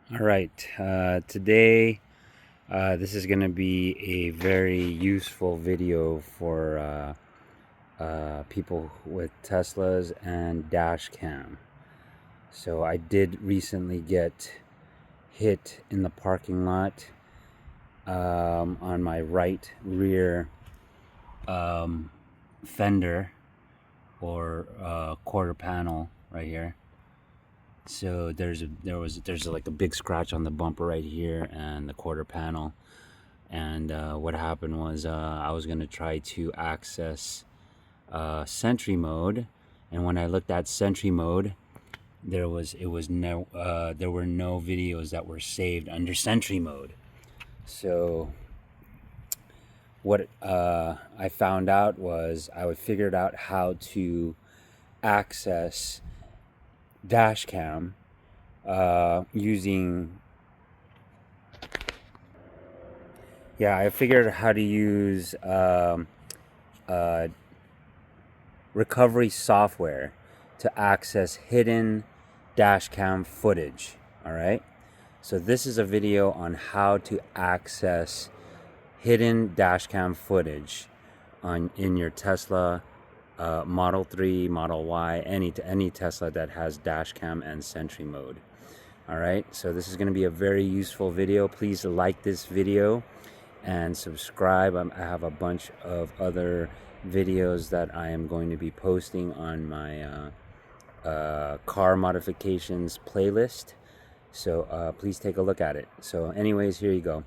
All right, today this is going to be a very useful video for people with Teslas and dash cam. So I did recently get hit in the parking lot on my right rear fender or quarter panel right here. So there's like a big scratch on the bumper right here and the quarter panel. And what happened was I was gonna try to access Sentry Mode, and when I looked at Sentry Mode, there were no videos that were saved under Sentry Mode. So what I found out was I figured out how to access Dashcam using I figured how to use recovery software to access hidden dashcam footage. All right, so this is a video on how to access hidden dashcam footage in your Tesla Model 3, Model Y, any Tesla that has dashcam and Sentry Mode. All right, so this is going to be a very useful video. Please like this video and subscribe. I have a bunch of other videos that I am going to be posting on my car modifications playlist. So please take a look at it. So anyways, here you go.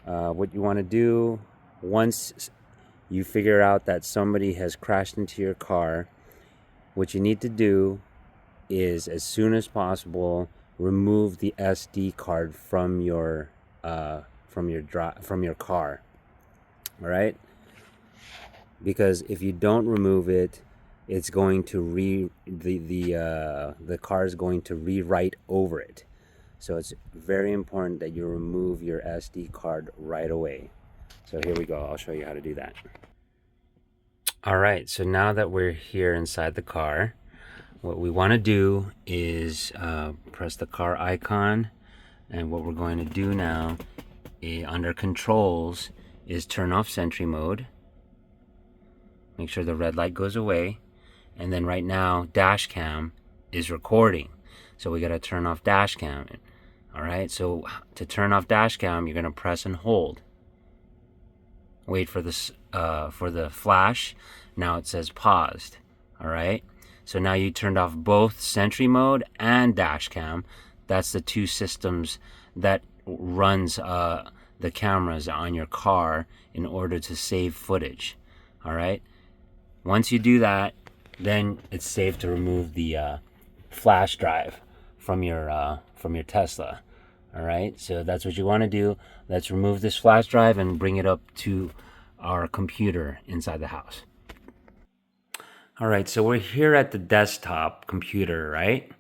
What you want to do once you figure out that somebody has crashed into your car, what you need to do is, as soon as possible, remove the SD card from your car. All right, because if you don't remove it, it's going to the car is going to rewrite over it. So it's very important that you remove your SD card right away. So here we go. I'll show you how to do that. All right, so now that we're here inside the car, what we want to do is press the car icon, and what we're going to do now under controls is turn off Sentry Mode. Make sure the red light goes away, and then right now dash cam is recording, so we got to turn off dash cam. All right, so to turn off dash cam, you're going to press and hold. Wait for the flash. Now it says paused. All right, so now you turned off both Sentry Mode and dash cam. That's the two systems that runs the cameras on your car in order to save footage. All right, once you do that, then it's safe to remove the flash drive from your Tesla. All right, so that's what you want to do. Let's remove this flash drive and bring it up to our computer inside the house. All right, so we're here at the desktop computer, right?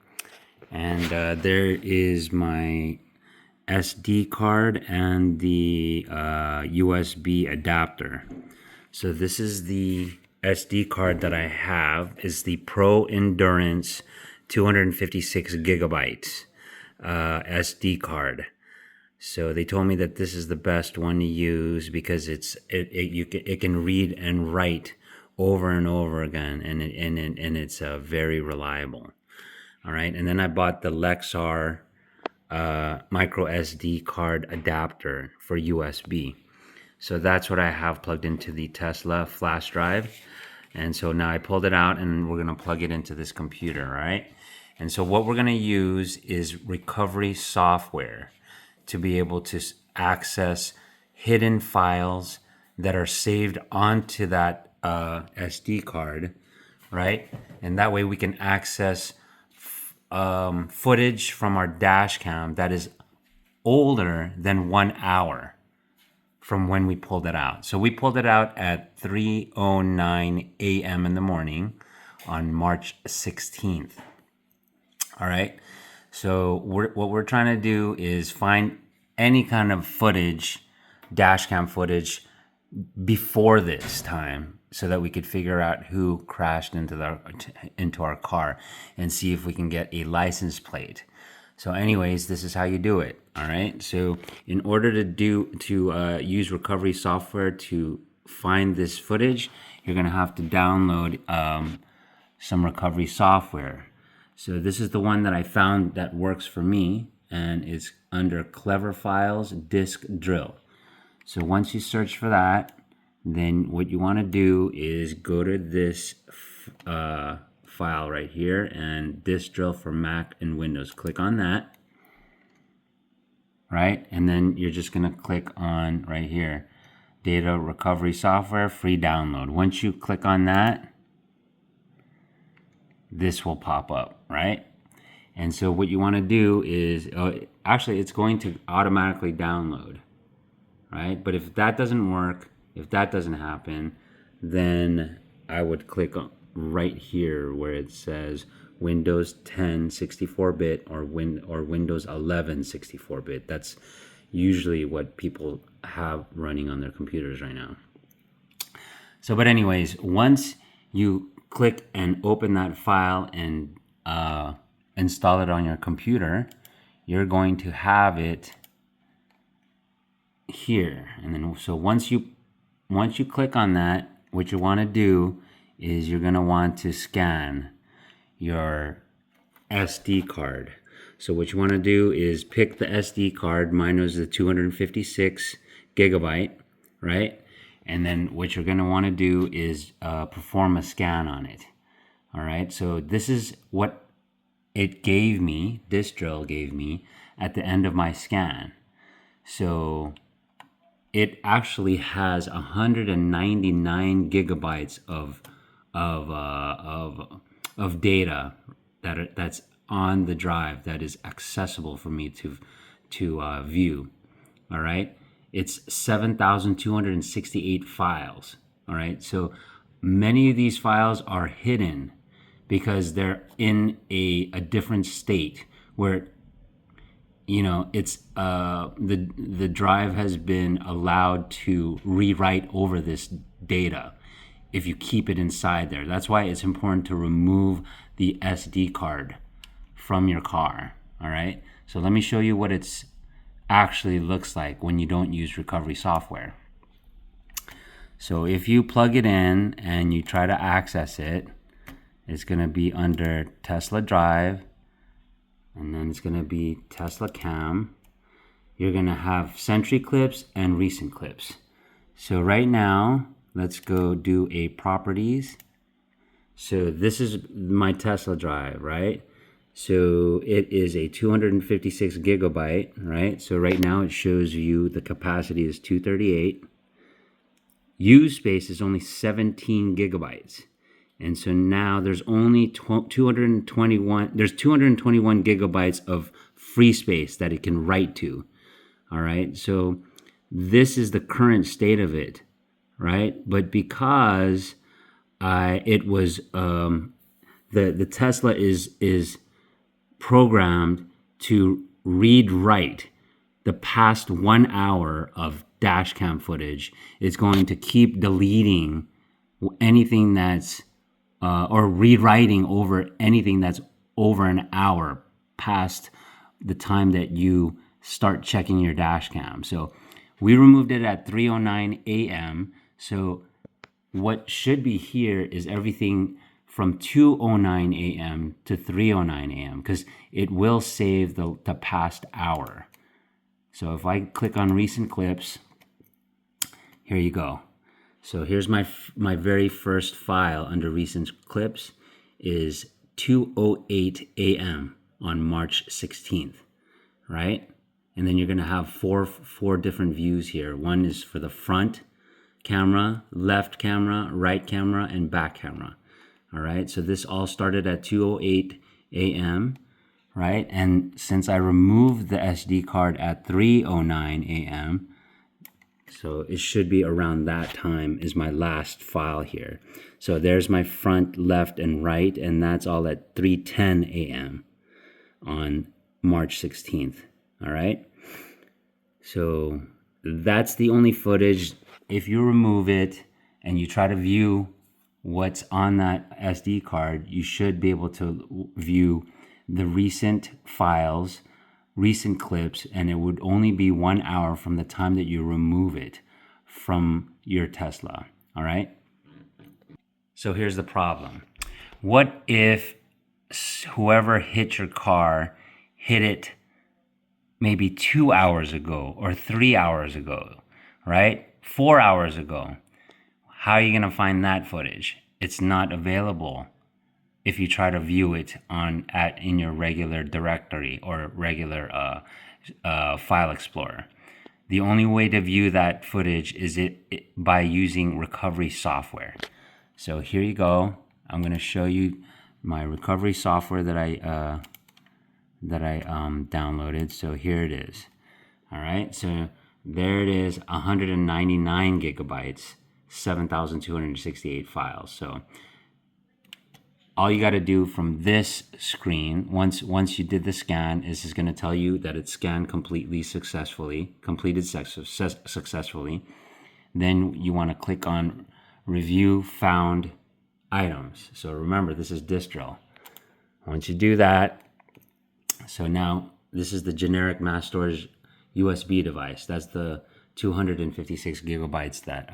And there is my SD card and the USB adapter. So this is the SD card that I have. Is the Pro Endurance 256 gigabytes SD card. So they told me that this is the best one to use because it can read and write over and over again, and it's very reliable. All right, and then I bought the Lexar micro SD card adapter for USB. So that's what I have plugged into the Tesla flash drive. And so now I pulled it out and we're gonna plug it into this computer, right? And so what we're gonna use is recovery software to be able to access hidden files that are saved onto that SD card, right? And that way we can access footage from our dash cam that is older than 1 hour from when we pulled it out. So we pulled it out at 3:09 a.m. in the morning on March 16th. All right. So what we're trying to do is find any kind of footage, dash cam footage, before this time, so that we could figure out who crashed into our car and see if we can get a license plate. So anyways, this is how you do it. All right. So in order to use recovery software to find this footage, you're going to have to download some recovery software. So this is the one that I found that works for me, and it's under Clever Files Disk Drill. So once you search for that, then what you want to do is go to this file right here, and Disk Drill for Mac and Windows. Click on that, right? And then you're just going to click on right here, Data Recovery Software, free download. Once you click on that, this will pop up, right? And so what you want to do is, actually it's going to automatically download, right? But if that doesn't work, if that doesn't happen, then I would click on right here where it says Windows 10 64-bit or Windows 11 64-bit. That's usually what people have running on their computers right now. So, but anyways, once you click and open that file and install it on your computer, you're going to have it here. And then so once you click on that, what you want to do is you're going to want to scan your SD card. So what you want to do is pick the SD card. Mine was the 256 gigabyte, right? And then what you're going to want to do is perform a scan on it. All right, so this is what it gave me, this drill gave me at the end of my scan. So it actually has 199 gigabytes of data that's on the drive that is accessible for me to view. All right, it's 7,268 files. All right, so many of these files are hidden because they're in a different state where, you know, it's the drive has been allowed to rewrite over this data if you keep it inside there. That's why it's important to remove the SD card from your car. All right, so let me show you what it's actually looks like when you don't use recovery software. So if you plug it in and you try to access it, it's going to be under Tesla Drive, and then it's going to be Tesla Cam. You're going to have Sentry clips and recent clips. So right now, let's go do a properties. So this is my Tesla Drive, right? So it is a 256 gigabyte, right? So right now it shows you the capacity is 238. Use space is only 17 gigabytes. And so now there's only 221 gigabytes of free space that it can write to. All right, so this is the current state of it, right? But because it was the Tesla is programmed to read write the past 1 hour of dash cam footage, it's going to keep deleting anything that's or rewriting over anything that's over an hour past the time that you start checking your dash cam. So we removed it at 3:09 a.m. So what should be here is everything from 2:09 a.m. to 3:09 a.m. because it will save the past hour. So if I click on recent clips, here you go. So here's my very first file under recent clips is 2:08 a.m. on March 16th, right? And then you're going to have four different views here. One is for the front camera, left camera, right camera, and back camera. All right, so this all started at 2:08 a.m., right? And since I removed the SD card at 3:09 a.m., so it should be around that time is my last file here. So there's my front, left, and right, and that's all at 3:10 a.m. on March 16th, all right? So that's the only footage. If you remove it and you try to view what's on that SD card, you should be able to view the recent files recent clips, and it would only be 1 hour from the time that you remove it from your Tesla. All right. So here's the problem. What if whoever hit your car hit it maybe 2 hours ago or 3 hours ago, right? 4 hours ago. How are you going to find that footage? It's not available if you try to view it in your regular directory or regular file explorer. The only way to view that footage is by using recovery software. So here you go. I'm going to show you my recovery software that I downloaded. So here it is. All right. So there it is, 199 gigabytes, 7,268 files. So all you got to do from this screen, once you did the scan, is going to tell you that it's scanned completed successfully. Then you want to click on Review Found Items. So remember, this is distro. Once you do that, so now this is the generic mass storage USB device. That's the 256 gigabytes that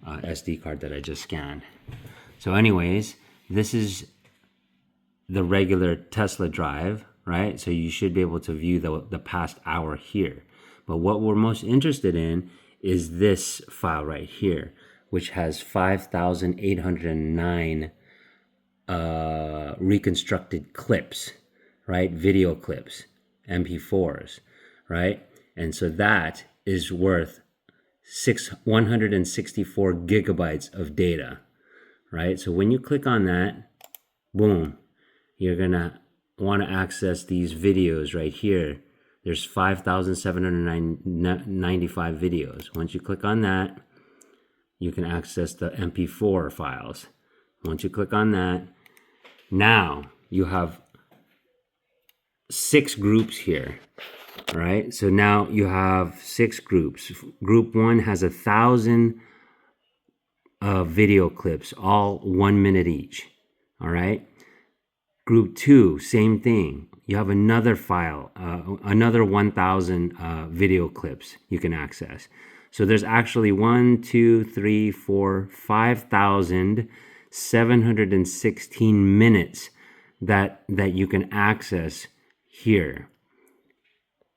SD card that I just scanned. So anyways, this is the regular Tesla drive, right? So you should be able to view the past hour here. But what we're most interested in is this file right here, which has 5,809 reconstructed clips, right? Video clips, MP4s, right? And so that is worth 164 gigabytes of data, right? So when you click on that, boom, you're gonna want to access these videos right here. There's 5,795 videos. Once you click on that, you can access the MP4 files. Once you click on that, now you have 6 groups here, right? So now you have 6 groups. Group 1 has 1,000 video clips, all 1 minute each, all right? Group 2, same thing. You have another file, another 1,000 video clips you can access. So there's actually 5,716 minutes that you can access here.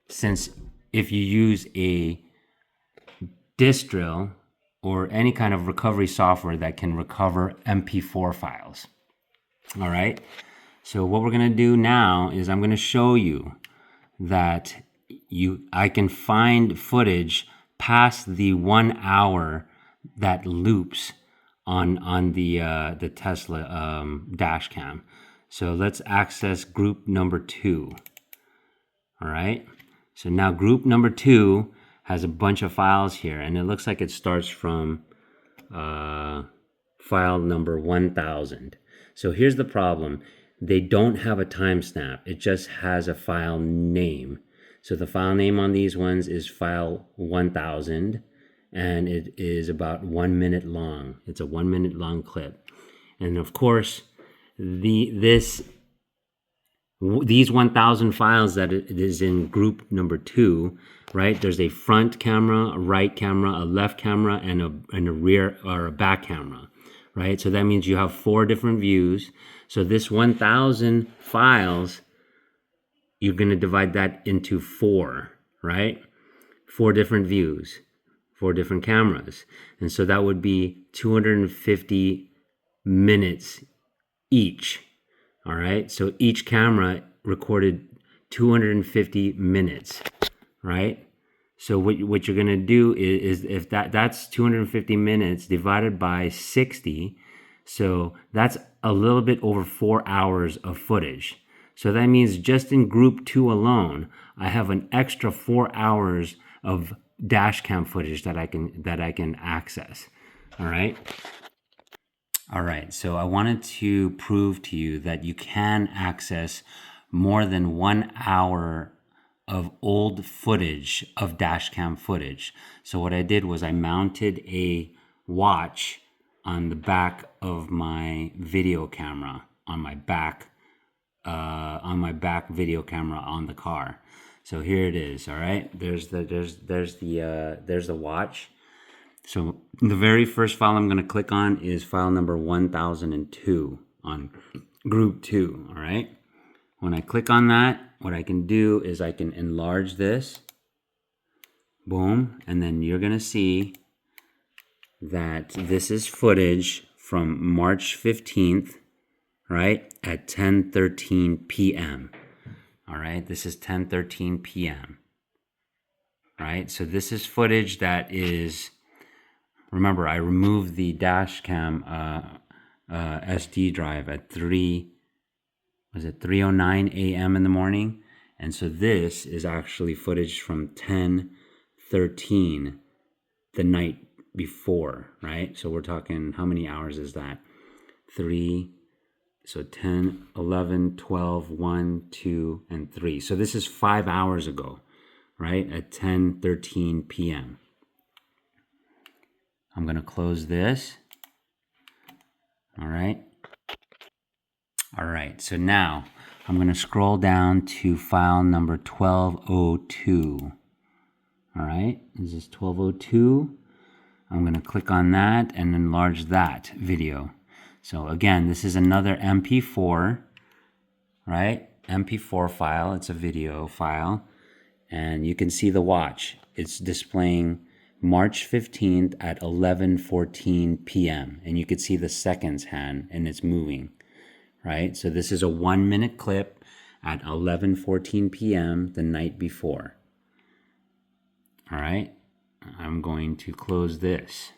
Since if you use a distro or any kind of recovery software that can recover MP4 files. All right. So what we're going to do now is I'm going to show you that I can find footage past the 1 hour that loops on the Tesla dash cam. So let's access group number 2. All right. So now group number 2 has a bunch of files here, and it looks like it starts from file number 1000. So here's the problem. They don't have a timestamp. It just has a file name. So the file name on these ones is file 1000, and it is about 1 minute long. It's a 1 minute long clip. And of course, these 1,000 files that it is in group number 2, right? There's a front camera, a right camera, a left camera, and a rear or a back camera, right? So that means you have 4 different views. So this 1,000 files, you're going to divide that into 4, right? 4 different views, 4 different cameras. And so that would be 250 minutes each. All right. So each camera recorded 250 minutes, right? So what you're going to do is if that's 250 minutes divided by 60. So that's a little bit over 4 hours of footage. So that means just in group 2 alone, I have an extra 4 hours of dash cam footage that I can access. All right. All right, so I wanted to prove to you that you can access more than 1 hour of old footage of dash cam footage. So what I did was I mounted a watch on the back of my video camera on my back on my back video camera on the car. So here it is. All right, there's the watch. So the very first file I'm going to click on is file number 1002 on group 2. All right, when I click on that, what I can do is I can enlarge this. Boom, and then you're going to see that this is footage from March 15th, right, at 10:13 p.m. All right, this is 10:13 p.m. Right, so this is footage that is, remember, I removed the dash cam SD drive at 3:09 a.m. in the morning, and so this is actually footage from 10:13 the night before, right? So we're talking, how many hours is that? 3, so 10, 11, 12, 1, 2, and 3. So this is 5 hours ago, right? At 10:13 p.m. I'm going to close this. All right. All right. So now I'm going to scroll down to file number 1202. All right. This is 1202. I'm going to click on that and enlarge that video. So again, this is another MP4, right? MP4 file. It's a video file. And you can see the watch. It's displaying March 15th at 11:14 p.m. And you can see the seconds hand and it's moving, right? So this is a 1-minute clip at 11:14 p.m. the night before. All right. I'm going to close this.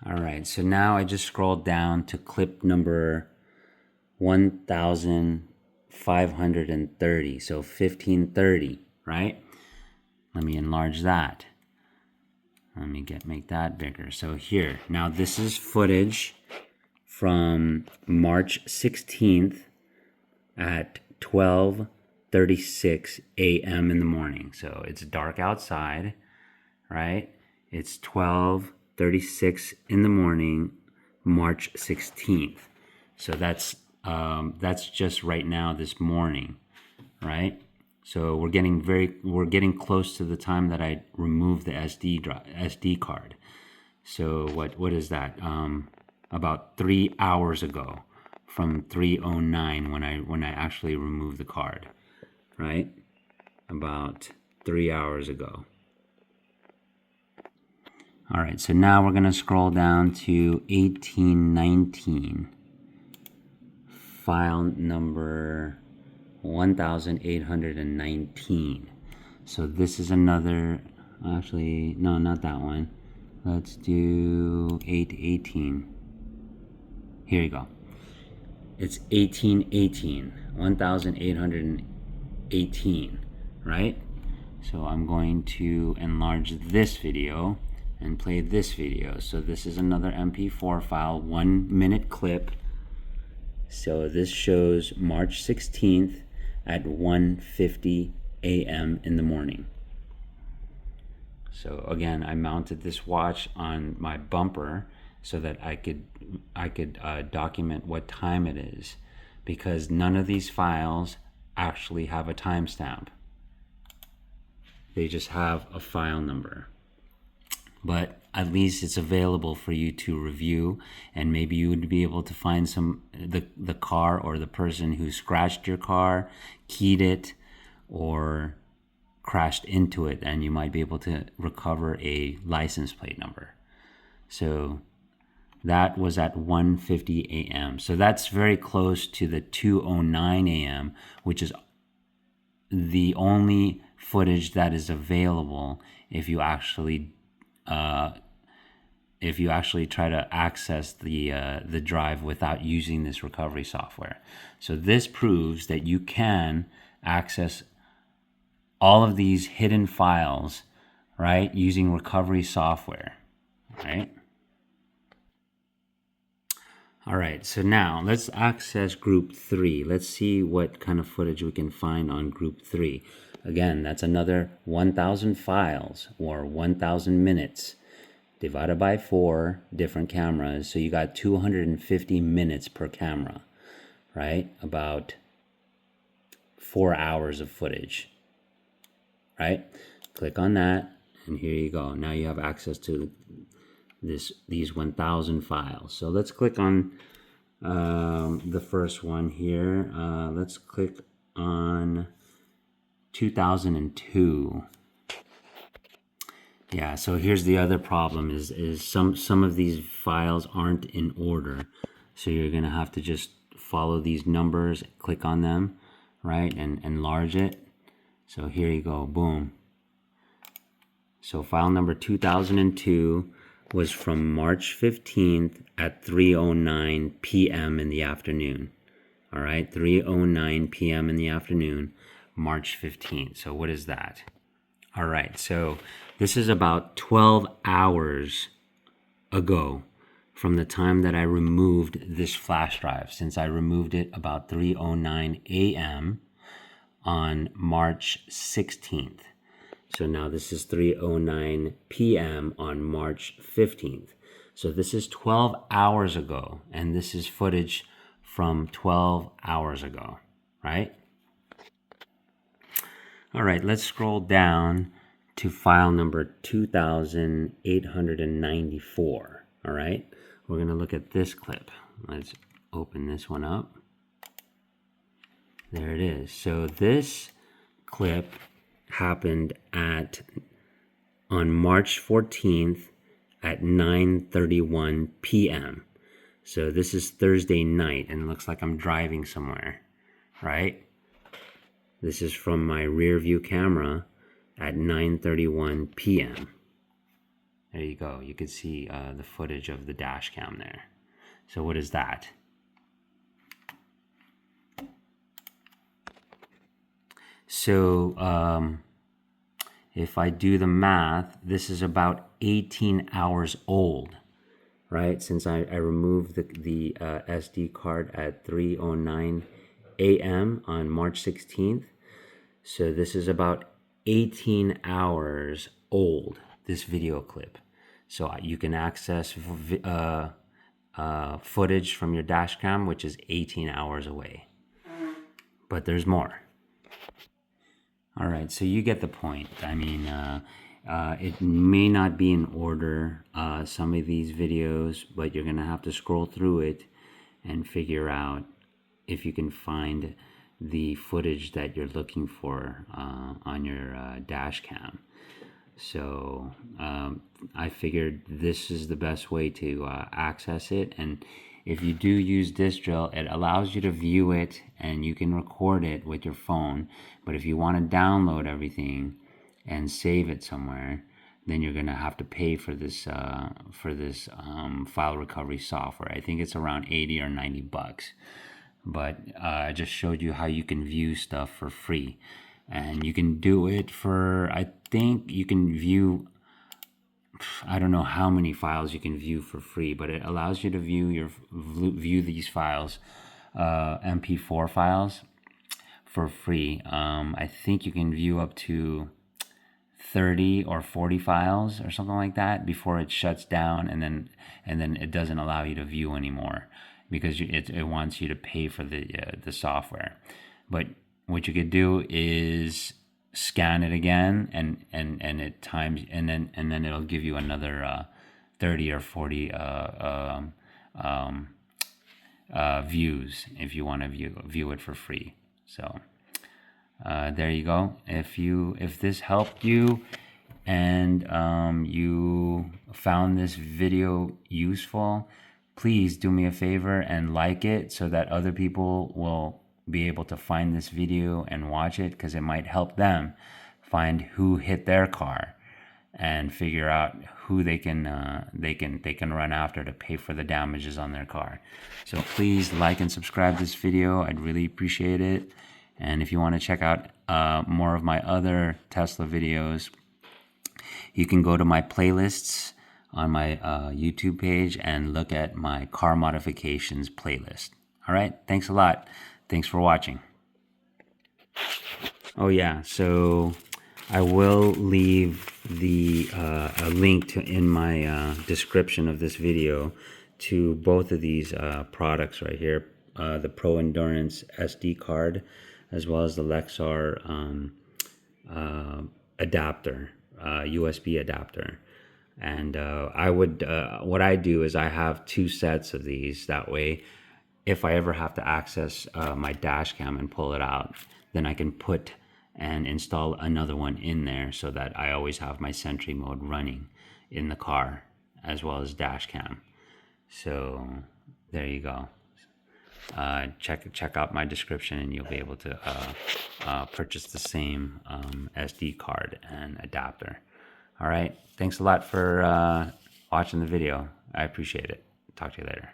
All right, so now I just scrolled down to clip number 1530, so 1530, right? Let me enlarge that. Let me make that bigger. So here, now this is footage from March 16th at 12:36 a.m. in the morning. So it's dark outside, right? It's 12:36 in the morning, March 16th. So that's just right now, this morning, right? So we're getting close to the time that I removed the SD card. So what is that? About 3 hours ago, from 3:09 when I actually removed the card, right? About 3 hours ago. All right, so now we're going to scroll down to 1819, file number 1819. So this is another, actually, no, not that one. Let's do 818. Here you go. It's 1818, 1818, right? So I'm going to enlarge this video and play this video. So this is another MP4 file, 1-minute clip. So this shows March 16th at 1:50 a.m. in the morning. So again, I mounted this watch on my bumper so that I could document what time it is, because none of these files actually have a timestamp. They just have a file number. But at least it's available for you to review, and maybe you would be able to find the car or the person who scratched your car, keyed it, or crashed into it, and you might be able to recover a license plate number. So that was at 1:50 a.m. So that's very close to the 2:09 a.m., which is the only footage that is available if you actually try to access the drive without using this recovery software. So this proves that you can access all of these hidden files, right, using recovery software, right? All right, so now let's access group 3. Let's see what kind of footage we can find on group 3. Again, that's another 1,000 files or 1,000 minutes divided by 4 different cameras. So you got 250 minutes per camera. right? About 4 hours of footage, right? Click on that, and here you go. Now you have access to these 1,000 files. So let's click on the first one here. Let's click on 2002. Yeah, so here's the other problem is some of these files aren't in order. So you're gonna have to just follow these numbers, click on them, right, and enlarge it. So here you go, boom. So file number 2002 was from March 15th at 3:09 p.m. in the afternoon. All right, 3:09 p.m. in the afternoon, March 15th. So what is that? All right, so this is about 12 hours ago from the time that I removed this flash drive, since I removed it about 3:09 a.m. on March 16th. So now this is 3:09 p.m. on March 15th. So this is 12 hours ago, and this is footage from 12 hours ago, right? All right, let's scroll down to file number 2894, all right? We're gonna look at this clip. Let's open this one up. There it is. So this clip happened on March 14th at 9:31 p.m. So this is Thursday night, and it looks like I'm driving somewhere, right? This is from my rear view camera at 9:31 p.m. There you go. You can see the footage of the dash cam there. So what is that? So if I do the math, this is about 18 hours old, right? Since I removed the SD card at 3:09 a.m. on March 16th. So this is about 18 hours old, this video clip. So you can access footage from your dash cam, which is 18 hours away. But there's more. All right, so you get the point. I mean, it may not be in order, some of these videos, but you're gonna have to scroll through it and figure out if you can find the footage that you're looking for on your dash cam. So I figured this is the best way to access it. And if you do use this drill, it allows you to view it and you can record it with your phone. But if you want to download everything and save it somewhere, then you're going to have to pay for this file recovery software. I think it's around 80 or 90 bucks. But I just showed you how you can view stuff for free. And you can do it for, I think you can view, I don't know how many files you can view for free, but it allows you to view these files, MP4 files, for free. I think you can view up to 30 or 40 files or something like that before it shuts down, and then it doesn't allow you to view anymore because it wants you to pay for the software. But what you could do is scan it again, and it times, and then it'll give you another 30 or 40 views if you want to view it for free. So there you go. If this helped you and you found this video useful, please do me a favor and like it so that other people will be able to find this video and watch it, because it might help them find who hit their car and figure out who they can run after to pay for the damages on their car. So please like and subscribe this video. I'd really appreciate it. And if you want to check out more of my other Tesla videos, you can go to my playlists on my YouTube page and look at my car modifications playlist. All right, thanks a lot. Thanks for watching. Oh yeah, so I will leave a link in my description of this video to both of these products right here, the Pro Endurance SD card, as well as the Lexar adapter, USB adapter. And I would, what I do is I have 2 sets of these. That way, if I ever have to access my dash cam and pull it out, then I can put and install another one in there, so that I always have my Sentry mode running in the car as well as dash cam. So there you go. Check out my description and you'll be able to purchase the same SD card and adapter. All right, thanks a lot for watching the video. I appreciate it. Talk to you later.